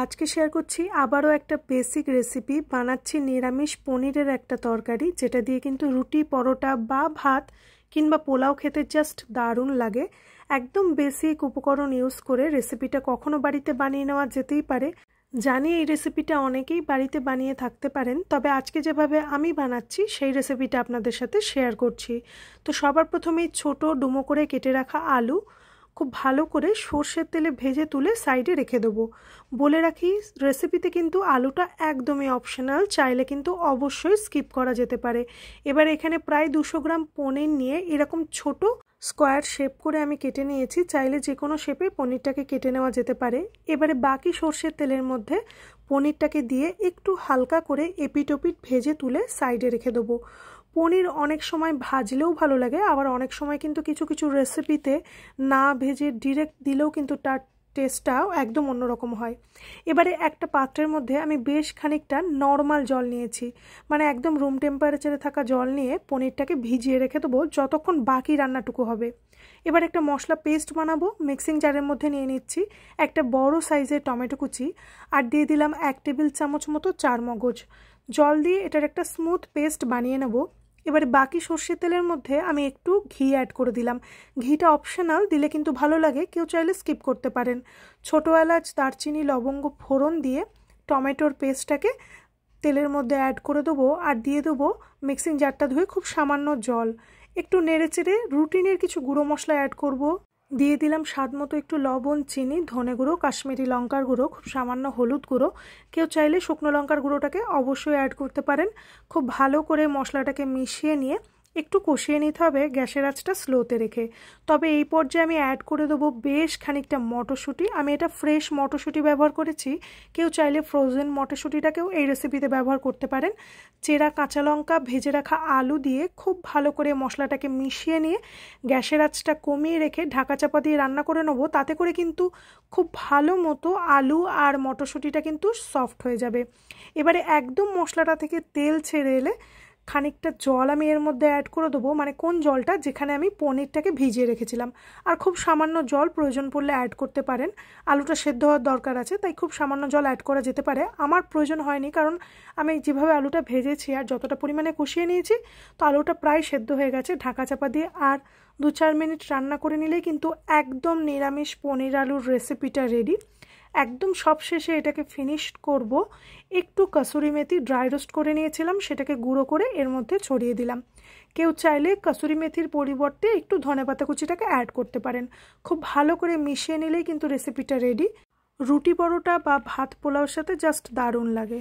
আজকে শেয়ার করছি আবারও একটা বেসিক রেসিপি। বানাচ্ছি নিরামিষ পনিরের একটা তরকারি, যেটা দিয়ে কিন্তু রুটি, পরোটা বা ভাত কিংবা পোলাও খেতে জাস্ট দারুণ লাগে। একদম বেসিক উপকরণ ইউজ করে রেসিপিটা কখনো বাড়িতে বানিয়ে নেওয়া যেতেই পারে। জানি এই রেসিপিটা অনেকেই বাড়িতে বানিয়ে থাকতে পারেন, তবে আজকে যেভাবে আমি বানাচ্ছি সেই রেসিপিটা আপনাদের সাথে শেয়ার করছি। তো সবার প্রথমেই ছোট ডুমো করে কেটে রাখা আলু খুব ভালো করে সর্ষের তেলে ভেজে তুলে সাইডে রেখে দেবো। বলে রাখি, রেসিপিতে কিন্তু আলুটা একদমই অপশনাল, চাইলে কিন্তু অবশ্যই স্কিপ করা যেতে পারে। এবার এখানে প্রায় 200 গ্রাম পনির নিয়ে এরকম ছোট স্কোয়ার শেপ করে আমি কেটে নিয়েছি। চাইলে যে কোনো শেপে পনিরটাকে কেটে নেওয়া যেতে পারে। এবারে বাকি সর্ষের তেলের মধ্যে পনিরটাকে দিয়ে একটু হালকা করে এপিট ওপিট ভেজে তুলে সাইডে রেখে দেবো। পনির অনেক সময় ভাজলেও ভালো লাগে, আবার অনেক সময় কিন্তু কিছু কিছু রেসিপিতে না ভেজে ডিরেক্ট দিলেও কিন্তু তার টেস্টটাও একদম অন্যরকম হয়। এবারে একটা পাত্রের মধ্যে আমি বেশ খানিকটা নর্মাল জল নিয়েছি, মানে একদম রুম টেম্পারেচারে থাকা জল নিয়ে পনিরটাকে ভিজিয়ে রেখে দেবো যতক্ষণ বাকি রান্নাটুকু হবে। এবার একটা মশলা পেস্ট বানাবো। মিক্সিং জারের মধ্যে নিয়ে নিচ্ছি একটা বড় সাইজের টমেটো কুচি, আর দিয়ে দিলাম 1 টেবিল চামচ মতো চারমগজ। জল দিয়ে এটার একটা স্মুথ পেস্ট বানিয়ে নেব। এবারে বাকি সর্ষের তেলের মধ্যে আমি একটু ঘি অ্যাড করে দিলাম। ঘিটা অপশনাল, দিলে কিন্তু ভালো লাগে, কেউ চাইলে স্কিপ করতে পারেন। ছোটো এলাচ, দারচিনি, লবঙ্গ ফোড়ন দিয়ে টমেটোর পেস্টটাকে তেলের মধ্যে অ্যাড করে দেবো, আর দিয়ে দেবো মিক্সিং জারটা ধুয়ে খুব সামান্য জল। একটু নেড়েচেড়ে রুটিনের কিছু গুঁড়ো মশলা অ্যাড করব। দিয়ে দিলাম স্বাদ মতো একটু লবণ, চিনি, ধনে গুঁড়ো, কাশ্মীরি লঙ্কার গুঁড়ো, খুব সামান্য হলুদ গুঁড়ো। কেউ চাইলে শুকনো লঙ্কার গুঁড়োটাকে অবশ্যই অ্যাড করতে পারেন। খুব ভালো করে মশলাটাকে মিশিয়ে নিয়ে একটু কষিয়ে নিতে হবে গ্যাসের আঁচটা স্লোতে রেখে। তবে এই পর্যায়ে আমি অ্যাড করে দেবো বেশ খানিকটা মটরশুঁটি। আমি এটা ফ্রেশ মটরশুঁটি ব্যবহার করেছি, কেউ চাইলে ফ্রোজেন মটরশুঁটিটাকেও এই রেসিপিতে ব্যবহার করতে পারেন। চেরা কাঁচা লঙ্কা, ভেজে রাখা আলু দিয়ে খুব ভালো করে মশলাটাকে মিশিয়ে নিয়ে গ্যাসের আঁচটা কমিয়ে রেখে ঢাকা চাপা দিয়ে রান্না করে নেবো। তাতে করে কিন্তু খুব ভালো মতো আলু আর মটরশুঁটিটা কিন্তু সফট হয়ে যাবে। এবারে একদম মশলাটা থেকে তেল ছেড়ে এলে খানিকটা জল আমি এর মধ্যে অ্যাড করে দেবো, মানে কোন জলটা, যেখানে আমি পনিরটাকে ভিজিয়ে রেখেছিলাম। আর খুব সামান্য জল প্রয়োজন পড়লে অ্যাড করতে পারেন। আলুটা সেদ্ধ হওয়ার দরকার আছে, তাই খুব সামান্য জল অ্যাড করা যেতে পারে। আমার প্রয়োজন হয়নি, কারণ আমি যেভাবে আলুটা ভেজেছি আর যতটা পরিমাণে কষিয়ে নিয়েছি, তো আলুটা প্রায় সেদ্ধ হয়ে গেছে। ঢাকা চাপা দিয়ে আর 2-4 মিনিট রান্না করে নিলেই কিন্তু একদম নিরামিষ পনির আলুর রেসিপিটা রেডি। একদম সবশেষে এটাকে ফিনিশ করব। একটু কসুরি মেথি ড্রাই রোস্ট করে নিয়েছিলাম, সেটাকে গুঁড়ো করে এর মধ্যে ছড়িয়ে দিলাম। কেউ চাইলে কসুরি মেথির পরিবর্তে একটু ধনেপাতা কুচিটাকে অ্যাড করতে পারেন। খুব ভালো করে মিশিয়ে নিলেই কিন্তু রেসিপিটা রেডি। রুটি, পরোটা বা ভাত, পোলাওর সাথে জাস্ট দারুণ লাগে।